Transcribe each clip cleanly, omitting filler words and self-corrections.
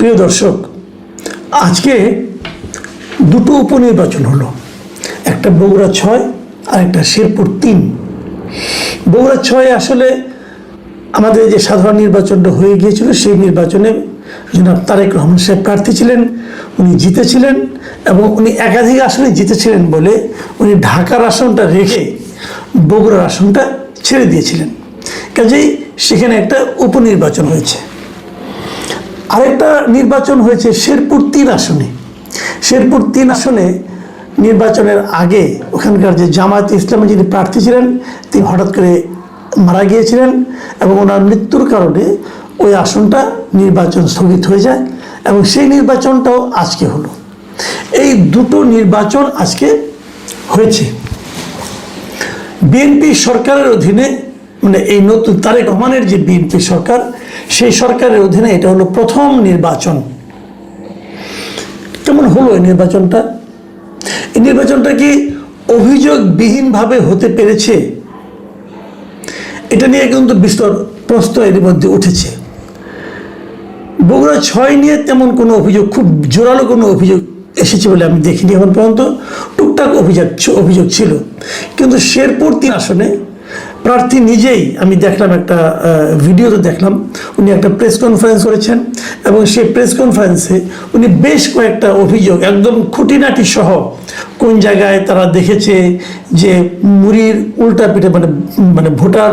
প্রিয় দর্শক, আজকে দুটো উপনির্বাচন হলো, একটা বগুড়া 6 আর একটা শেরপুর 3। বগুড়া 6 আসলে আমাদের যে সাধারণ নির্বাচনটা হয়ে গিয়েছিল, সেই নির্বাচনে জনাব তারেক রহমান সাহেব প্রার্থী ছিলেন, উনি জিতেছিলেন এবং উনি একাধিক আসনে জিতেছিলেন বলে উনি ঢাকার আসনটা রেখে বগুড়ার আসনটা ছেড়ে দিয়েছিলেন। কাজেই সেখানে একটা উপনির্বাচন হয়েছে। আরেকটা নির্বাচন হয়েছে শেরপুর 3 আসনে। শেরপুর 3 আসনে নির্বাচনের আগে ওখানকার যে জামায়াতে ইসলামী যিনি প্রার্থী ছিলেন, তিনি হঠাৎ করে মারা গিয়েছিলেন এবং ওনার মৃত্যুর কারণে ওই আসনটা নির্বাচন স্থগিত হয়ে যায় এবং সেই নির্বাচনটাও আজকে হলো। এই দুটো নির্বাচন আজকে হয়েছে। বিএনপি সরকারের অধীনে, মানে এই নতুন তারেক রহমানের যে বিএনপি সরকার, সেই সরকারের অধীনে এটা হলো প্রথম নির্বাচন। কেমন হলো এই নির্বাচনটা? এই নির্বাচনটা কি অভিযোগবিহীনভাবে হতে পেরেছে? এটা নিয়ে কিন্তু বিস্তর প্রশ্ন এর মধ্যে উঠেছে। বগুড়া 6 নিয়ে তেমন কোনো অভিযোগ, খুব জোরালো কোনো অভিযোগ এসেছে বলে আমি দেখিনি এখন পর্যন্ত। টুকটাক অভিযোগ ছিল, কিন্তু শেরপুর 3 আসনে প্রার্থী নিজেই, আমি দেখলাম একটা ভিডিওতে দেখলাম, উনি একটা প্রেস কনফারেন্স করেছেন এবং সেই প্রেস কনফারেন্সে উনি বেশ কয়েকটা অভিযোগ একদম খুঁটিনাটি সহ, কোন জায়গায় তারা দেখেছে যে মুড়ির উল্টা পিঠে, মানে ভোটার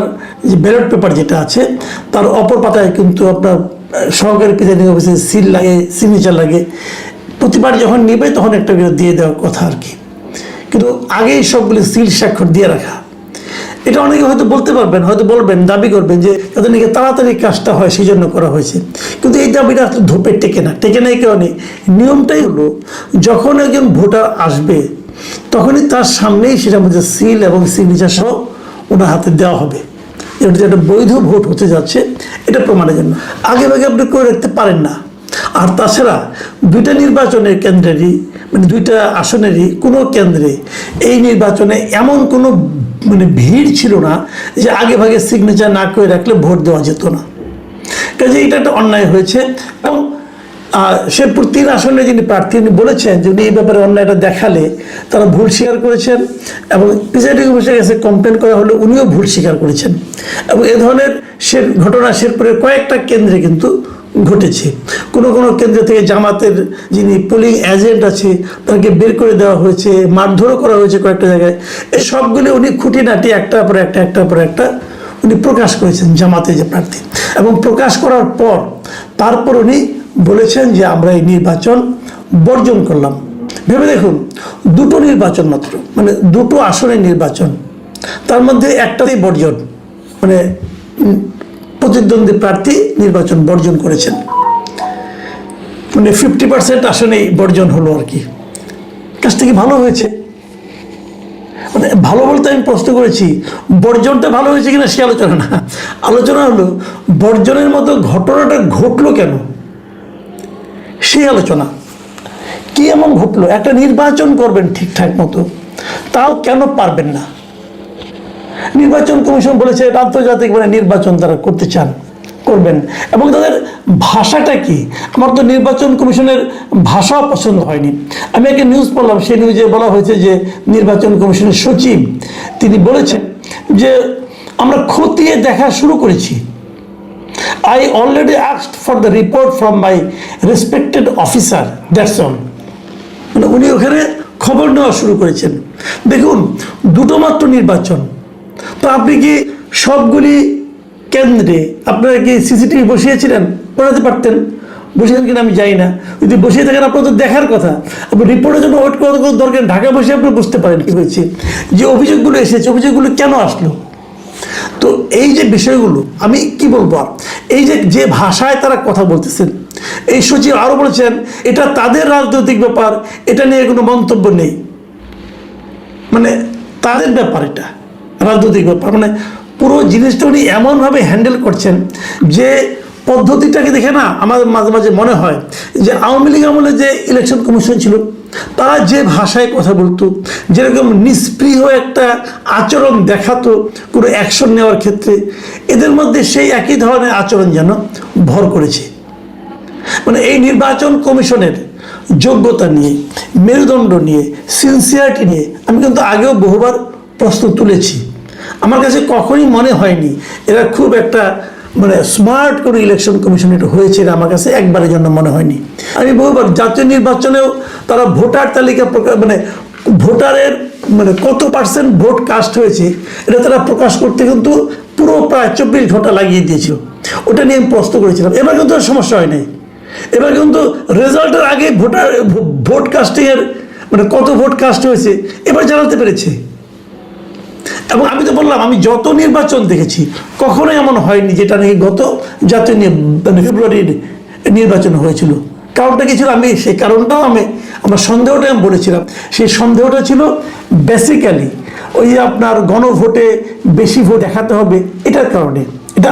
যে ব্যালট পেপার যেটা আছে তার অপর পাতায় কিন্তু আপনার সহকারী প্রিসাইডিং অফিসে সিল লাগে, সিগনেচার লাগে, প্রতিবার যখন নেবে তখন একটা দিয়ে দেওয়ার কথা আর কি, কিন্তু আগেই সবগুলো সিল স্বাক্ষর দিয়ে রাখা। এটা অনেকে হয়তো বলতে পারবেন, হয়তো বলবেন, দাবি করবেন যে তাদের নাকি তাড়াতাড়ি কাজটা হয়, সেই জন্য করা হয়েছে, কিন্তু এই দাবিটা আসলে ধোপে টেকে না। টেকে নাই কারণে নিয়মটাই হলো, যখন একজন ভোটার আসবে তখনই তার সামনেই সেটার মধ্যে সিল এবং সিগনেচার সহ ওনার হাতে দেওয়া হবে। এটা যে একটা বৈধ ভোট হতে যাচ্ছে এটা প্রমাণের জন্য আগে ভাগে আপনি করে রাখতে পারেন না। আর তাছাড়া দুইটা নির্বাচনের কেন্দ্রেরই, মানে দুইটা আসনেরই কোনো কেন্দ্রে এই নির্বাচনে এমন কোনো ভিড় ছিল না যে আগে ভাগে সিগনেচার না করে রাখলে ভোট দেওয়া যেত না। কাজে এটা একটা অন্যায় হয়েছে। এবং শেরপুর 3 আসনে যিনি প্রার্থী, উনি বলেছেন যে উনি এই ব্যাপারে অন্যায়টা দেখালে তারা ভুল স্বীকার করেছেন এবং প্রিসাইডিং অফিসের কাছে কমপ্লেন করা হলে উনিও ভুল স্বীকার করেছেন। এবং এ ধরনের ঘটনা শেরপুরের কয়েকটা কেন্দ্রে কিন্তু ঘটেছে। কোনো কেন্দ্র থেকে জামাতের যিনি পোলিং এজেন্ট আছে তাকে বের করে দেওয়া হয়েছে, মারধরও করা হয়েছে কয়েকটা জায়গায়। এই সবগুলি উনি খুঁটিনাটি একটার পর একটা উনি প্রকাশ করেছেন, জামাতের যে প্রার্থী। এবং প্রকাশ করার পর তারপর উনি বলেছেন যে আমরা এই নির্বাচন বর্জন করলাম। ভেবে দেখুন, দুটো নির্বাচন মাত্র, মানে দুটো আসনের নির্বাচন, তার মধ্যে একটাতেই বর্জন, মানে প্রতিদ্বন্দ্বী প্রার্থী নির্বাচন বর্জন করেছেন, মানে 50% আসনেই বর্জন হলো আর কি। কাজটা কি ভালো হয়েছে? মানে ভালো বলতে আমি প্রশ্ন করেছি, বর্জনটা ভালো হয়েছে কিনা সে আলোচনা না। আলোচনা হলো বর্জনের মতো ঘটনাটা ঘটলো কেন, সেই আলোচনা। কি এমন ঘটলো? একটা নির্বাচন করবেন ঠিকঠাক মতো, তাও কেন পারবেন না? নির্বাচন কমিশন বলেছে আন্তর্জাতিক নির্বাচন তারা করতে চান, করবেন। এবং তাদের ভাষাটা কি, আমার তো নির্বাচন কমিশনের ভাষাও পছন্দ হয়নি। আমি একটা নিউজ পড়লাম, সেই নিউজে বলা হয়েছে যে নির্বাচন কমিশনের সচিব তিনি বলেছেন যে আমরা খতিয়ে দেখা শুরু করেছি। I already asked for the report from my respected officer, that's all. মানে উনি ওখানে খবর নেওয়া শুরু করেছেন। দেখুন, দুটো মাত্র নির্বাচন, তো আপনি কি সবগুলি কেন্দ্রে আপনারা কি সিসিটিভি বসিয়েছিলেন? বসাতে পারতেন, বসিয়েছেন কিনা আমি জানি না। যদি বসিয়ে থাকেন আপনার তো দেখার কথা, আপনি রিপোর্টের জন্য ওয়েট করার কোনো দরকার। ঢাকা বসে আপনি বুঝতে পারেন কি হয়েছে, যে অভিযোগগুলো এসেছে, অভিযোগগুলো কেন আসলো। তো এই যে বিষয়গুলো আমি কি বলবো, এই যে ভাষায় তারা কথা বলতেছেন, এই সচিব আরো বলেছেন এটা তাদের রাজনৈতিক ব্যাপার, এটা নিয়ে কোনো মন্তব্য নেই। মানে তাদের ব্যাপার, এটা রাজনৈতিক ব্যাপার। মানে পুরো জিনিসটা উনি এমনভাবে হ্যান্ডেল করছেন যে পদ্ধতিটাকে দেখে না আমার মাঝে মাঝে মনে হয় যে আওয়ামী লীগ আমলে যে ইলেকশন কমিশন ছিল তারা যে ভাষায় কথা বলতো, যেরকম নিষ্প্রিয় একটা আচরণ দেখাতো কোনো অ্যাকশন নেওয়ার ক্ষেত্রে, এদের মধ্যে সেই একই ধরনের আচরণ যেন ভর করেছে। মানে এই নির্বাচন কমিশনের যোগ্যতা নিয়ে, মেরুদণ্ড নিয়ে, সিনসিয়ারিটি নিয়ে আমি কিন্তু আগেও বহুবার প্রশ্ন তুলেছি। আমার কাছে কখনই মনে হয়নি এরা খুব একটা মানে স্মার্ট করে ইলেকশন কমিশন এটা হয়েছে, এটা আমার কাছে একবারের জন্য মনে হয়নি। আমি বহুবার জাতীয় নির্বাচনেও তারা ভোটার তালিকা মানে ভোটারের মানে কত পার্সেন্ট ভোট কাস্ট হয়েছে এটা তারা প্রকাশ করতে কিন্তু পুরো প্রায় 24 ঘন্টা লাগিয়ে দিয়েছিল। ওটা নিয়ে আমি প্রশ্ন করেছিলাম। এবার কিন্তু আর সমস্যা হয় নাই। এবার কিন্তু রেজাল্টের আগে ভোট কাস্টিংয়ের মানে কত ভোট কাস্ট হয়েছে এবার জানাতে পেরেছে। এবং আমি তো বললাম, আমি যত নির্বাচন দেখেছি কখনোই এমন হয়নি যেটা নাকি গত জাতীয় মানে ফেব্রুয়ারির নির্বাচন হয়েছিল। কারণটা কি ছিল? আমি সেই কারণটাও আমার সন্দেহটা আমি বলেছিলাম। সেই সন্দেহটা ছিল বেসিক্যালি ওই যে আপনার গণভোটে বেশি ভোট দেখাতে হবে এটার কারণে। এটা